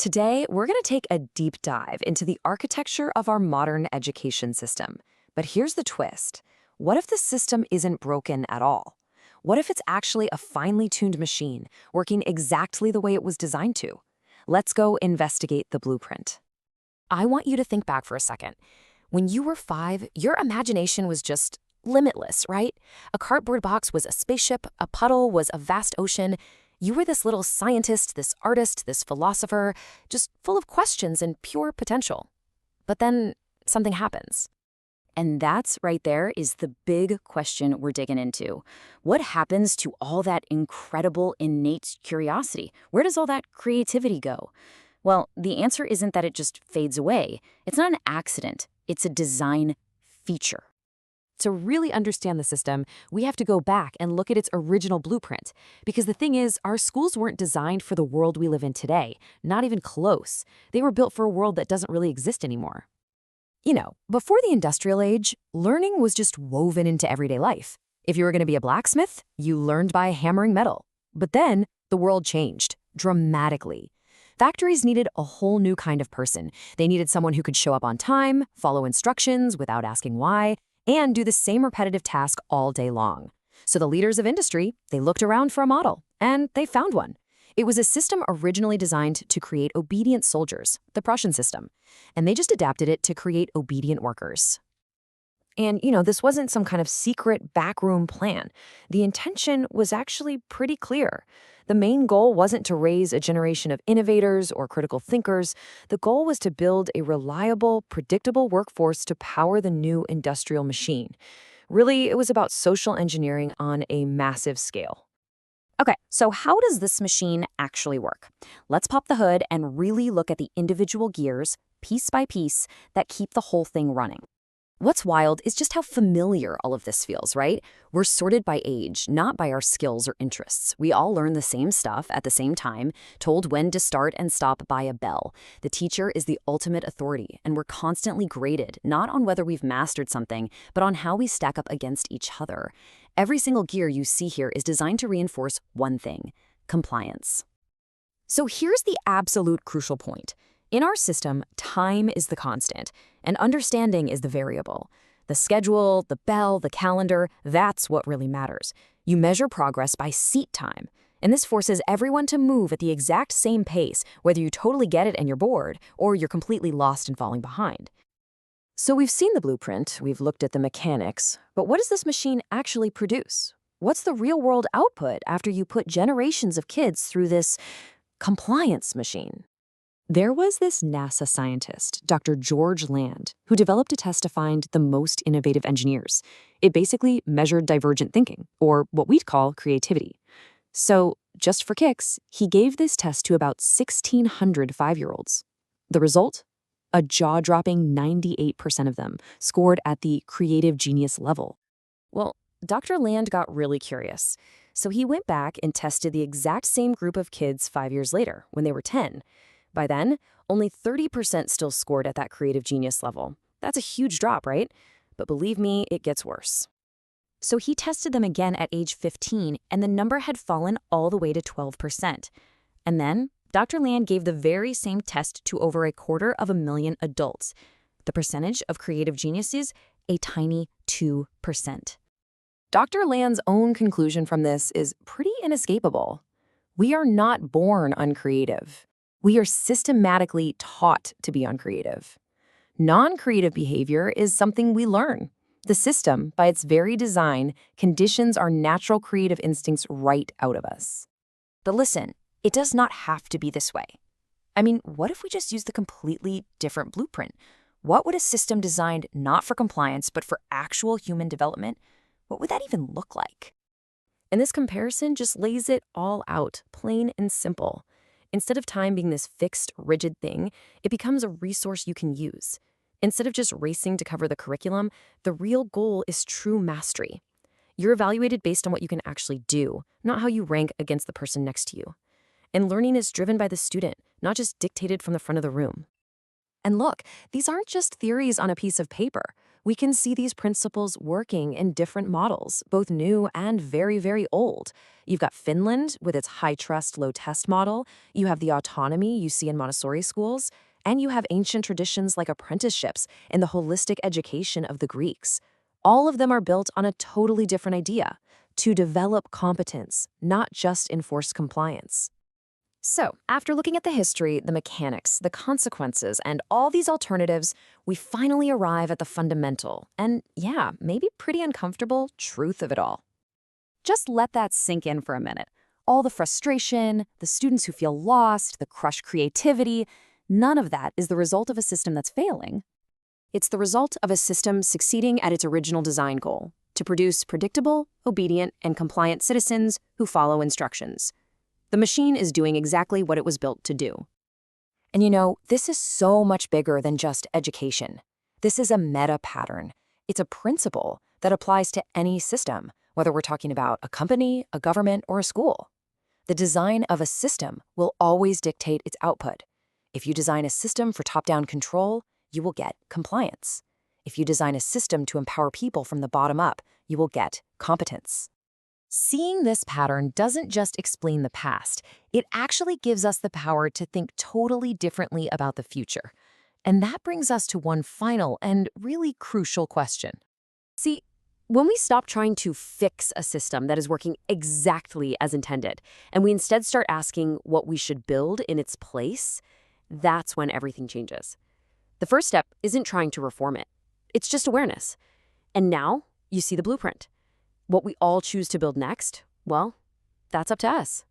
Today, we're going to take a deep dive into the architecture of our modern education system. But here's the twist. What if the system isn't broken at all? What if it's actually a finely tuned machine, working exactly the way it was designed to? Let's go investigate the blueprint. I want you to think back for a second. When you were 5, your imagination was just limitless, right? A cardboard box was a spaceship, a puddle was a vast ocean. You were this little scientist, this artist, this philosopher, just full of questions and pure potential. But then something happens. And that's right there is the big question we're digging into. What happens to all that incredible innate curiosity? Where does all that creativity go? Well, the answer isn't that it just fades away. It's not an accident. It's a design feature. To really understand the system, we have to go back and look at its original blueprint. Because the thing is, our schools weren't designed for the world we live in today, not even close. They were built for a world that doesn't really exist anymore. Before the industrial age, learning was just woven into everyday life. If you were going to be a blacksmith, you learned by hammering metal. But then, the world changed, dramatically. Factories needed a whole new kind of person. They needed someone who could show up on time, follow instructions without asking why, and do the same repetitive task all day long. So the leaders of industry, they looked around for a model, and they found one. It was a system originally designed to create obedient soldiers, the Prussian system, and they just adapted it to create obedient workers. And, this wasn't some kind of secret backroom plan. The intention was actually pretty clear. The main goal wasn't to raise a generation of innovators or critical thinkers. The goal was to build a reliable, predictable workforce to power the new industrial machine. Really, it was about social engineering on a massive scale. Okay, so how does this machine actually work? Let's pop the hood and really look at the individual gears, piece by piece, that keep the whole thing running. What's wild is just how familiar all of this feels, right? We're sorted by age, not by our skills or interests. We all learn the same stuff at the same time, told when to start and stop by a bell. The teacher is the ultimate authority, and we're constantly graded, not on whether we've mastered something, but on how we stack up against each other. Every single gear you see here is designed to reinforce one thing: compliance. So here's the absolute crucial point. In our system, time is the constant, and understanding is the variable. The schedule, the bell, the calendar, that's what really matters. You measure progress by seat time, and this forces everyone to move at the exact same pace, whether you totally get it and you're bored, or you're completely lost and falling behind. So we've seen the blueprint, we've looked at the mechanics, but what does this machine actually produce? What's the real-world output after you put generations of kids through this compliance machine? There was this NASA scientist, Dr. George Land, who developed a test to find the most innovative engineers. It basically measured divergent thinking, or what we'd call creativity. So, just for kicks, he gave this test to about 1,600 5-year-olds. The result? A jaw-dropping 98% of them scored at the creative genius level. Well, Dr. Land got really curious. So he went back and tested the exact same group of kids 5 years later, when they were 10. By then, only 30% still scored at that creative genius level. That's a huge drop, right? But believe me, it gets worse. So he tested them again at age 15, and the number had fallen all the way to 12%. And then, Dr. Land gave the very same test to over 250,000 adults. The percentage of creative geniuses, a tiny 2%. Dr. Land's own conclusion from this is pretty inescapable. We are not born uncreative. We are systematically taught to be uncreative. Non-creative behavior is something we learn. The system, by its very design, conditions our natural creative instincts right out of us. But listen, it does not have to be this way. I mean, what if we just use the completely different blueprint? What would a system designed not for compliance, but for actual human development, what would that even look like? And this comparison just lays it all out, plain and simple. Instead of time being this fixed, rigid thing, it becomes a resource you can use. Instead of just racing to cover the curriculum, the real goal is true mastery. You're evaluated based on what you can actually do, not how you rank against the person next to you. And learning is driven by the student, not just dictated from the front of the room. And look, these aren't just theories on a piece of paper. we can see these principles working in different models, both new and very, very old. You've got Finland with its high trust, low test model. You have the autonomy you see in Montessori schools. And you have ancient traditions like apprenticeships and the holistic education of the Greeks. All of them are built on a totally different idea: to develop competence, not just enforce compliance. So, after looking at the history, the mechanics, the consequences, and all these alternatives, we finally arrive at the fundamental and, yeah, maybe pretty uncomfortable truth of it all. Just let that sink in for a minute. All the frustration, the students who feel lost, the crushed creativity, none of that is the result of a system that's failing. It's the result of a system succeeding at its original design goal: to produce predictable, obedient, and compliant citizens who follow instructions. The machine is doing exactly what it was built to do. And this is so much bigger than just education. This is a meta pattern. It's a principle that applies to any system, whether we're talking about a company, a government, or a school. The design of a system will always dictate its output. If you design a system for top-down control, you will get compliance. If you design a system to empower people from the bottom up, you will get competence. Seeing this pattern doesn't just explain the past, it actually gives us the power to think totally differently about the future. And that brings us to one final and really crucial question. See, when we stop trying to fix a system that is working exactly as intended, and we instead start asking what we should build in its place, that's when everything changes. The first step isn't trying to reform it. It's just awareness. And now you see the blueprint. What we all choose to build next, well, that's up to us.